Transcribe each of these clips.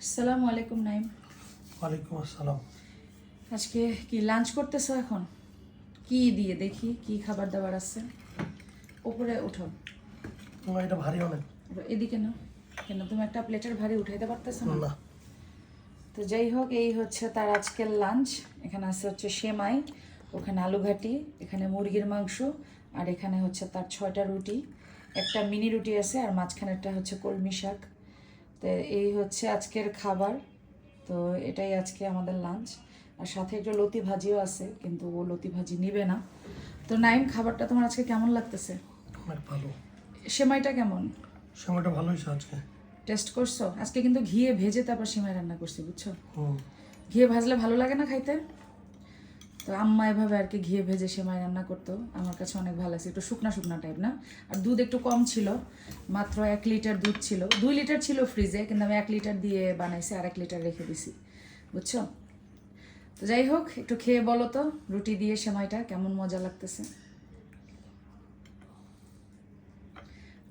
আসসালামু আলাইকুম নাইম। ওয়ালাইকুম আসসালাম। আজকে কি লাঞ্চ করতেছো এখন? কি দিয়ে দেখি কি খাবার দাবার আছে? উপরে উঠো। এটা ভারী অনেক। এদিকে না, কেন তুমি একটা প্লেটের ভারী উঠাইতে পারতেছো না? না, তো যাই হোক, এই হচ্ছে তার আজকের লাঞ্চ। এখানে আছে হচ্ছে সেমাই, ওখানে আলু ঘাটি, এখানে মুরগির মাংস, আর এখানে হচ্ছে তার 6টা রুটি, একটা মিনি রুটি আছে, আর মাঝখানেরটা হচ্ছে কলমি শাক। তো এই হচ্ছে আজকের খাবার। তো এটাই আজকে আমাদের লাঞ্চ। আর সাথে একটু লতি ভাজিও আছে, কিন্তু ও লতি ভাজি নিবে না। তো নাইম, খাবারটা তোমার আজকে কেমন লাগতেছে? অনেক ভালো। সেমাইটা কেমন? সময়টা ভালো হয়েছে আজকে। টেস্ট করছো? আজকে কিন্তু ঘিয়ে ভেজে তারপর সেমাই রান্না করছি, বুঝছো? হুম। ঘিয়ে ভাজলে ভালো লাগে না খাইতে? তো আম্মা এভাবে আর কি ঘিয়ে ভেজে সেমাই রান্না করতো, আমার কাছে অনেক ভালো লাগছে। একটু শুকনা শুকনা টাইপ না, আর দুধ একটু কম ছিল, মাত্র 1 লিটার দুধ ছিল। 2 লিটার ছিল ফ্রিজে, কিন্তু আমি 1 লিটার দিয়ে বানাইছি, আর 1 লিটার রেখে দিছি, বুঝছো? তো যাই হোক, একটু খেয়ে বলো তো রুটি দিয়ে সেমাইটা কেমন মজা লাগতেছে।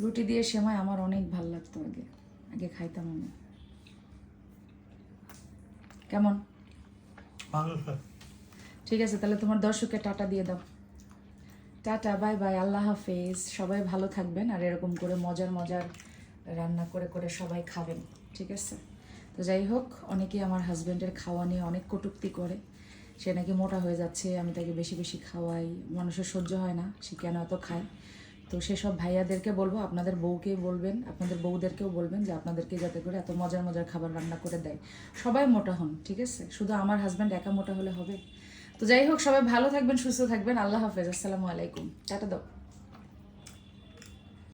রুটি দিয়ে সেমাই আমার অনেক ভালো লাগতো, আগে আগে খাইতাম আমি। কেমন? ভালো স্যার। ঠিক আছে, তাহলে তোমার দর্শককে টাটা দিয়ে দাও। টাটা, বাই বাই, আল্লাহ হাফেজ। সবাই ভালো থাকবেন, আর এরকম করে মজার মজার রান্না করে করে সবাই খাবেন, ঠিক আছে? তো যাই হোক, অনেকেই আমার হাজব্যান্ডের খাওয়া নিয়ে অনেক কটূক্তি করে। সে নাকি মোটা হয়ে যাচ্ছে, আমি তাকে বেশি বেশি খাওয়াই, মানুষের সহ্য হয় না, সে কেন এত খায়। তো সেসব ভাইয়াদেরকে বলবো, আপনাদের বউকেই বলবেন, আপনাদের বউদেরকেও বলবেন যে আপনাদেরকে যাতে করে এত মজার মজার খাবার রান্না করে দেয়। সবাই মোটা হন, ঠিক আছে? শুধু আমার হাজব্যান্ড একা মোটা হলে হবে? তো যাই হোক, সবাই ভালো থাকবেন, সুস্থ থাকবেন। আল্লাহ হাফেজ, আসসালামু আলাইকুম, টাটা দাও।